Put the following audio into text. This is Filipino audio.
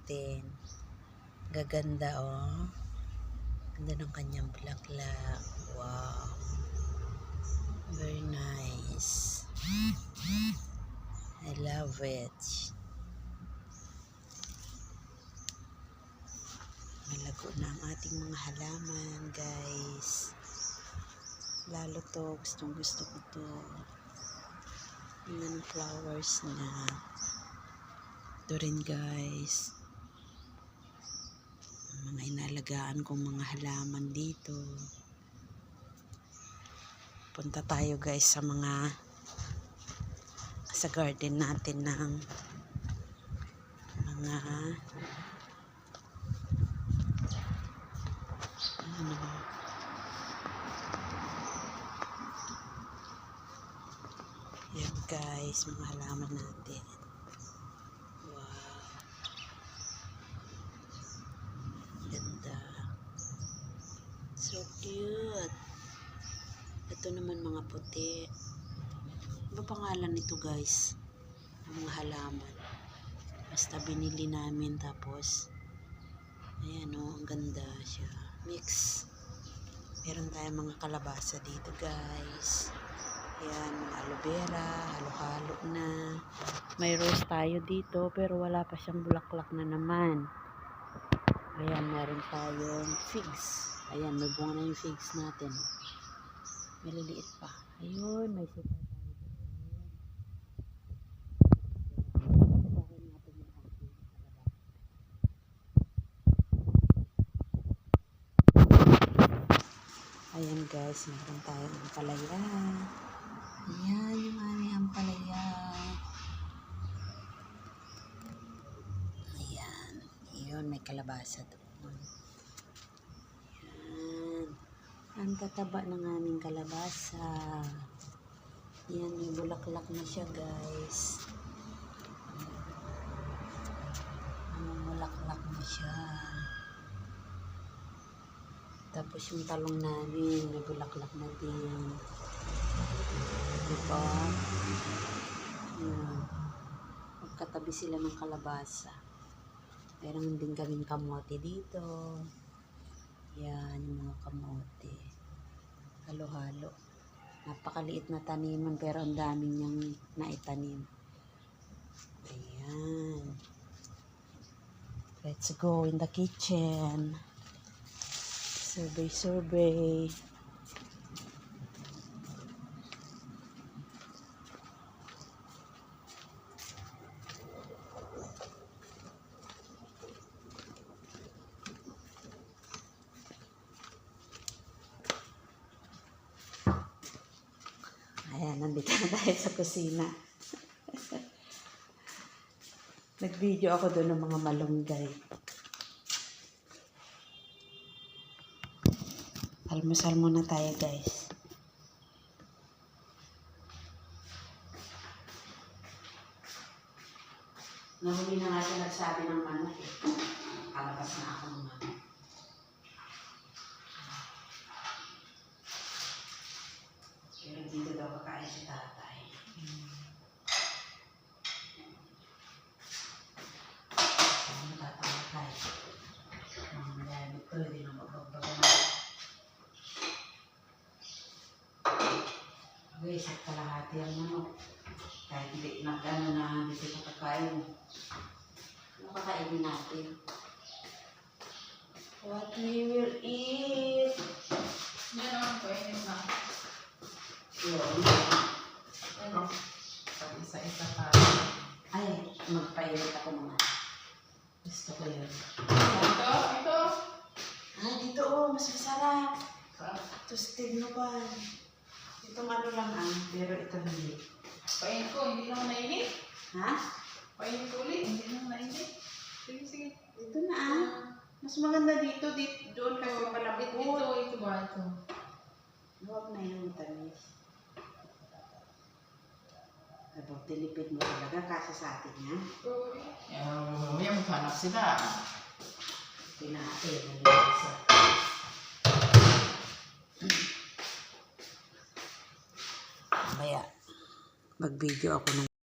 natin. Gaganda oh. Ganda ng kanyang bulaklak. Wow. Very nice. I love it. Malago na ang ating mga halaman, guys. Lalo to, gustong gusto ko to. Yung flowers na. Ito rin, guys. Ang mga inalagaan kong mga halaman dito. Punta tayo, guys, sa garden natin ng mga yan, guys, mga halaman natin. Wow, ganda, so cute. Ito naman mga puti. Ano pangalan nito, guys? Ang mga halaman. Basta binili namin, tapos ayan o, ang ganda siya. Mix. Meron tayong mga kalabasa dito, guys. Ayan, mga aloe vera, halo-halo na. May rose tayo dito, pero wala pa siyang bulaklak na naman. Ayan, meron tayong figs. Ayan, may bunga na yung figs natin. Maliliit pa. Ayun, may sita tayo. Ayan, guys, meron tayong ampalaya. Ayan, yung aming ampalaya. Ayan, yun, may kalabasa doon. Ayan, ang tataba ng aming kalabasa. Ayan, may bulaklak na siya, guys. May bulaklak na siya. Tapos yung talong namin, may bulaklak na din. Diba? Yan. Magkatabi sila ng kalabasa. Meron din kaming kamote dito. Yan, yung mga kamote. Halo-halo. Napakaliit na taniman, pero ang daming niyang naitanim. Ayan. Let's go in the kitchen. Survey. Ayan, nandito na tayo sa kusina. Nag-video ako doon ng mga malunggay. Almusal muna tayo, guys. Nahuli na nga siya nagsabi ng manok eh. Kalabas na ako ng manok. Pero dito daw kakain si tatay. Ano tatawag tayo? Mga gamit ko, hindi na magbabago na. Guys, at kalahati ang manok. Kahit hindi nagano na hindi ko kakain. Ano kakainin natin? What we will eat? Yan naman po, init na. Yun. Ano? Isa-isa pa. Ay, magpainit ako naman. Gusto ko yun. Ito. Ah, dito oh, mas masarap. Sa? Toasted no ba? Itong ano lang pero ito hindi. Painit ko, hindi naman nainit. Ha? Painit ko ulit, hindi naman nainit. Sige. Ito na Mas maganda dito, doon kasi palabot. Ito ba? Ito. Huwag na yung tamis. Abang tilipid mo talaga kasi sa atin yan. May maghanap sila. Pinate, nalilisa. Kaya, mag-video ako ng